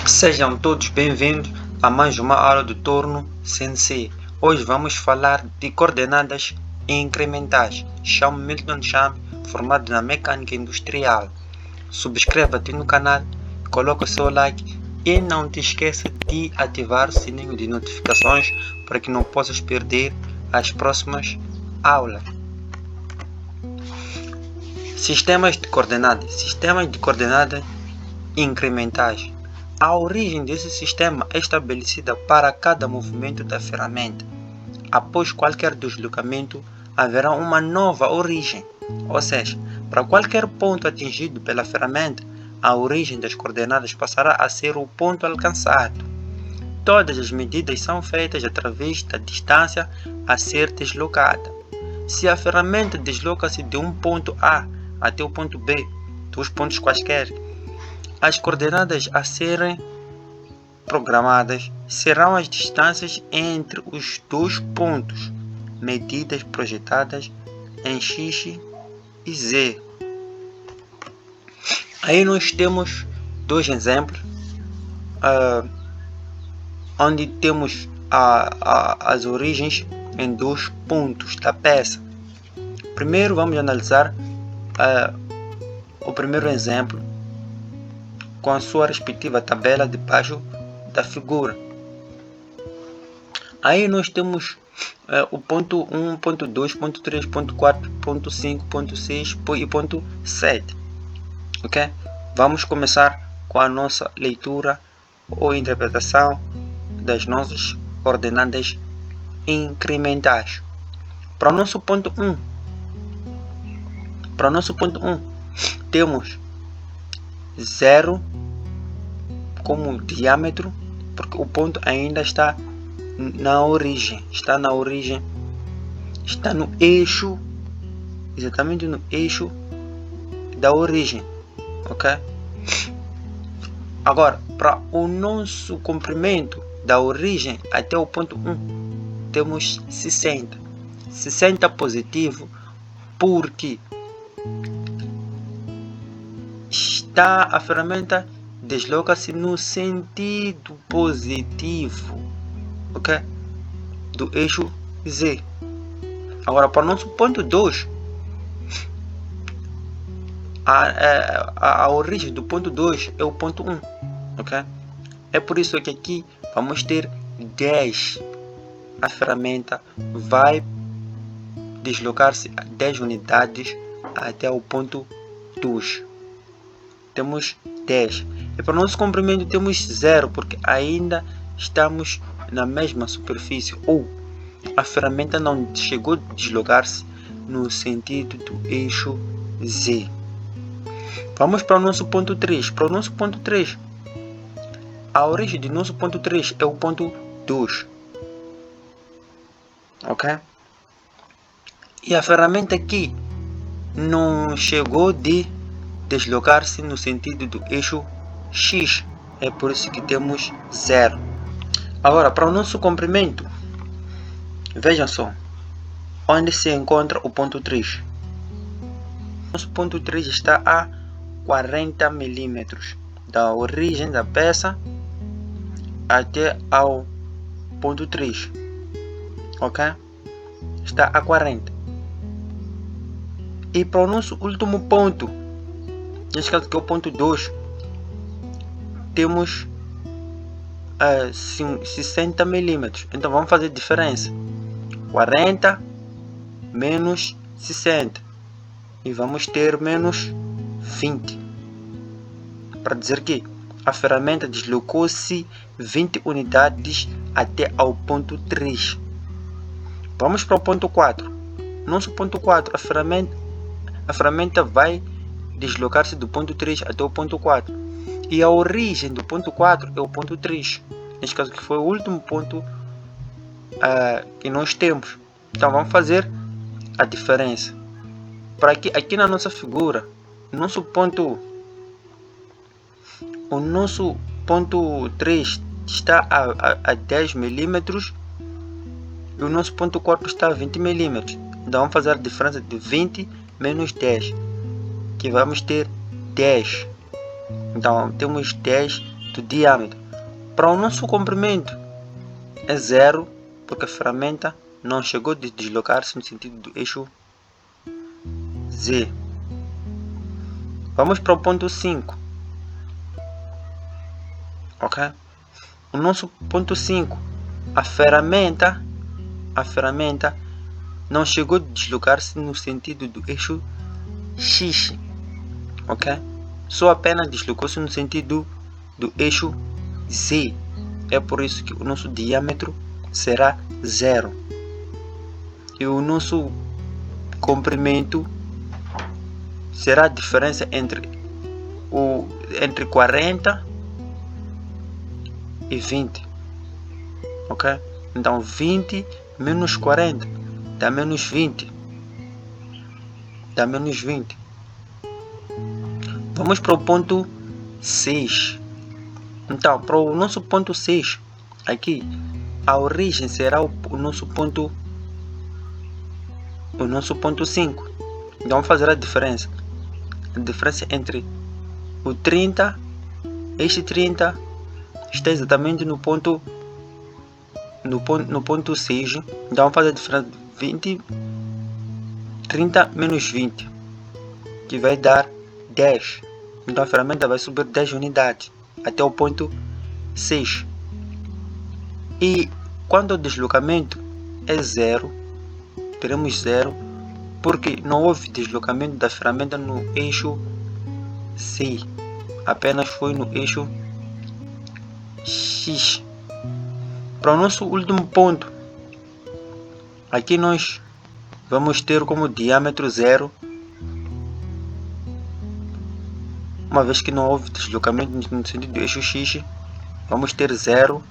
Sejam todos bem-vindos a mais uma aula do Torno Sensei. Hoje vamos falar de coordenadas incrementais. Chamo-me Milton Cham, formado na mecânica industrial. Subscreva-te no canal, coloque o seu like e não te esqueça de ativar o sininho de notificações para que não possas perder as próximas aulas. Sistemas de coordenadas incrementais. A origem desse sistema é estabelecida para cada movimento da ferramenta. Após qualquer deslocamento, haverá uma nova origem, ou seja, para qualquer ponto atingido pela ferramenta, a origem das coordenadas passará a ser o ponto alcançado. Todas as medidas são feitas através da distância a ser deslocada. Se a ferramenta desloca-se de um ponto A até o ponto B, dos pontos quaisquer, as coordenadas a serem programadas serão as distâncias entre os dois pontos, medidas projetadas em X e Z. Aí nós temos dois exemplos, onde temos as origens em dois pontos da peça. Primeiro vamos analisar o primeiro exemplo com a sua respectiva tabela debaixo da figura. Aí nós temos o ponto 1, ponto 2, ponto 3, ponto 4, ponto 5, ponto 6 e ponto 7. Ok? Vamos começar com a nossa leitura ou interpretação das nossas coordenadas incrementais. Para o nosso ponto 1, temos 0 como diâmetro, porque o ponto ainda está na origem, está no eixo, exatamente no eixo da origem, ok? Agora, para o nosso comprimento da origem até o ponto 1, temos 60 positivo, porque a ferramenta desloca-se no sentido positivo, ok? Do eixo Z. Agora, para o nosso ponto 2, a origem do ponto 2 é o ponto 1, ok? É por isso que aqui vamos ter 10. A ferramenta vai deslocar-se a 10 unidades até o ponto 2. Temos 10. E para o nosso comprimento temos 0, porque ainda estamos na mesma superfície, ou a ferramenta não chegou a deslocar-se no sentido do eixo Z. Vamos para o nosso ponto 3. Para o nosso ponto 3, a origem do nosso ponto 3 é o ponto 2. Ok? E a ferramenta aqui não chegou de deslocar-se no sentido do eixo X. É por isso que temos 0. Agora, para o nosso comprimento, vejam só, onde se encontra o ponto 3. Nosso ponto 3 está a 40 milímetros da origem da peça até ao ponto 3. Ok? Está a 40. E para o nosso último ponto, neste caso que é o ponto 2, temos 60 milímetros. Então vamos fazer diferença. 40 menos 60. E vamos ter menos 20. Para dizer que a ferramenta deslocou-se 20 unidades até ao ponto 3. Vamos para o ponto 4. Nosso ponto 4, a ferramenta vai deslocar-se do ponto 3 até o ponto 4. E a origem do ponto 4 é o ponto 3. Neste caso que foi o último ponto que nós temos. Então vamos fazer a diferença. Para aqui na nossa figura, o nosso ponto 3 está a 10 milímetros e o nosso ponto 4 está a 20 milímetros. Então vamos fazer a diferença de 20 menos 10, que vamos ter 10. Então temos 10 do diâmetro. Para o nosso comprimento é 0, porque a ferramenta não chegou a deslocar-se no sentido do eixo Z. Vamos para o ponto 5. Ok? O nosso ponto 5, a ferramenta não chegou a deslocar-se no sentido do eixo X, ok? Só apenas deslocou-se no sentido do eixo Z. É por isso que o nosso diâmetro será 0. E o nosso comprimento será a diferença entre 40 e 20. Ok? Então 20 menos 40 dá menos 20. Dá menos 20. Vamos para o ponto 6. Então, para o nosso ponto 6, aqui, a origem será o nosso ponto 5. Então, vamos fazer a diferença. A diferença entre o 30, este 30 está exatamente no ponto 6. Então, vamos fazer a diferença de 30 menos 20, que vai dar 10. Então, a ferramenta vai subir 10 unidades até o ponto 6. E quando o deslocamento é 0, teremos 0, porque não houve deslocamento da ferramenta no eixo C, apenas foi no eixo X. Para o nosso último ponto, aqui nós vamos ter como diâmetro 0, uma vez que não houve deslocamento no sentido do eixo X, vamos ter 0.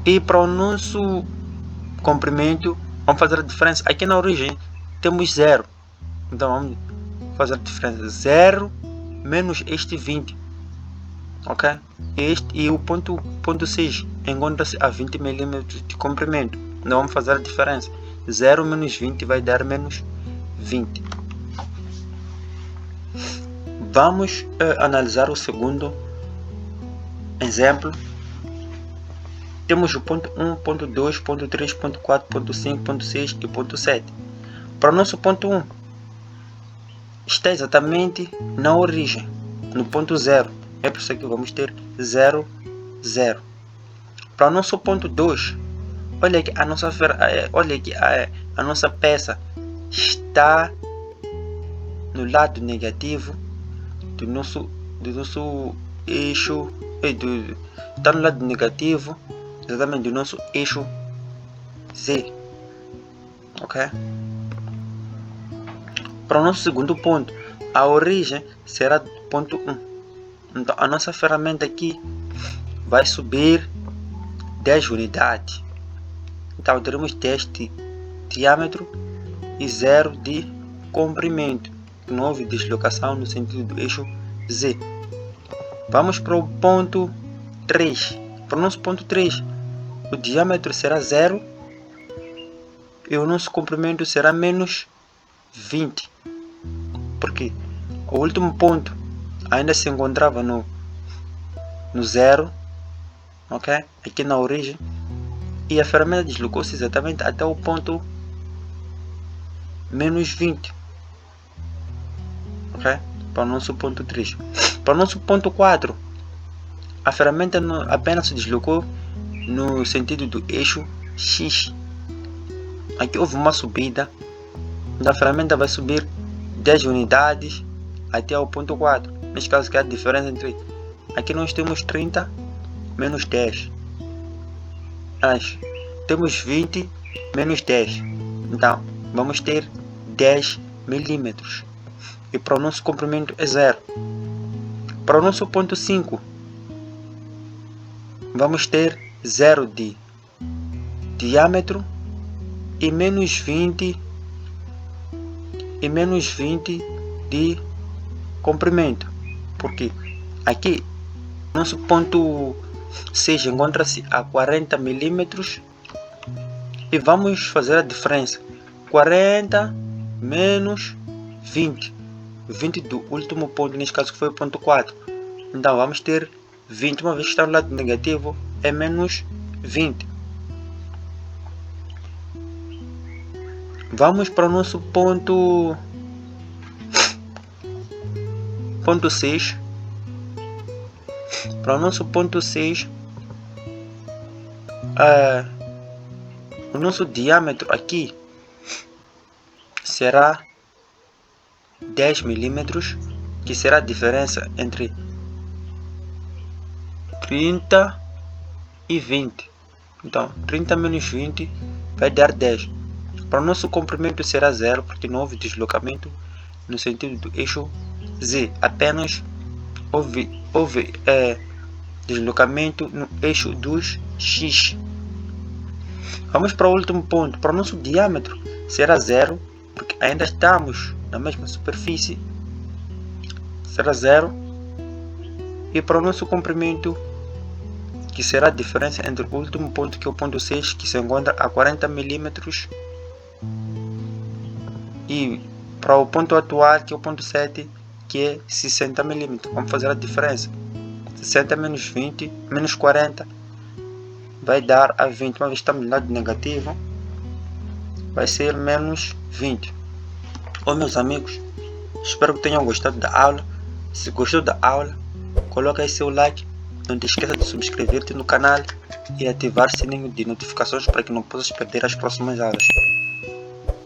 E para o nosso comprimento, vamos fazer a diferença. Aqui na origem temos 0. Então vamos fazer a diferença. 0 menos este 20. Ok? E o ponto 6 encontra-se a 20 mm de comprimento. Então vamos fazer a diferença. 0 menos 20 vai dar menos 20. Vamos analisar o segundo exemplo. Temos o ponto 1, ponto 2, ponto 3, ponto 4, ponto 5, ponto 6 e ponto 7. Para o nosso ponto 1, está exatamente na origem, no ponto 0. É por isso que vamos ter 0, 0. Para o nosso ponto 2, olha que a nossa peça está no lado negativo do nosso eixo, está no lado negativo exatamente do nosso eixo Z. Ok? Para o nosso segundo ponto, a origem será do ponto 1. Então a nossa ferramenta aqui vai subir 10 unidades. Então teremos 10 de diâmetro e 0 de comprimento. Não houve deslocação no sentido do eixo Z. Vamos para o ponto 3. Para o nosso ponto 3, o diâmetro será 0 e o nosso comprimento será menos 20. Porque o último ponto ainda se encontrava no 0, ok? Aqui na origem. E a ferramenta deslocou-se exatamente até o ponto menos 20. Ok? Para o nosso ponto 3. Para o nosso ponto 4, a ferramenta apenas se deslocou no sentido do eixo X. Aqui houve uma subida. A ferramenta vai subir 10 unidades até o ponto 4. Neste caso, que é a diferença entre... Aqui nós temos 30 menos 10. Mas temos 20 menos 10. Então, vamos ter 10 milímetros. E para o nosso comprimento é 0. Para o nosso ponto 5, vamos ter 0 de diâmetro e menos 20 de comprimento. Porque aqui nosso ponto 6 encontra-se a 40 milímetros e vamos fazer a diferença. 40 menos 20 do último ponto, neste caso que foi o ponto 4. Então vamos ter 20, uma vez que está no lado negativo, é menos 20. Vamos para o nosso ponto 6. Para o nosso ponto 6, o nosso diâmetro aqui será 10 milímetros, que será a diferença entre 30 e 20. Então, 30 menos 20 vai dar 10. Para o nosso comprimento será 0, porque não houve deslocamento no sentido do eixo Z. Apenas houve deslocamento no eixo dos X. Vamos para o último ponto. Para o nosso diâmetro será 0, porque ainda estamos na mesma superfície. Será 0. E para o nosso comprimento, que será a diferença entre o último ponto, que é o ponto 6, que se encontra a 40 milímetros, e para o ponto atual, que é o ponto 7, que é 60 milímetros. Vamos fazer a diferença. 60 menos 20, menos 40, vai dar a 20. Uma vez que estamos no lado negativo, vai ser menos 20. Meus amigos, espero que tenham gostado da aula. Se gostou da aula, coloca aí seu like. Não te esqueça de subscrever-te no canal e ativar o sininho de notificações para que não possas perder as próximas aulas.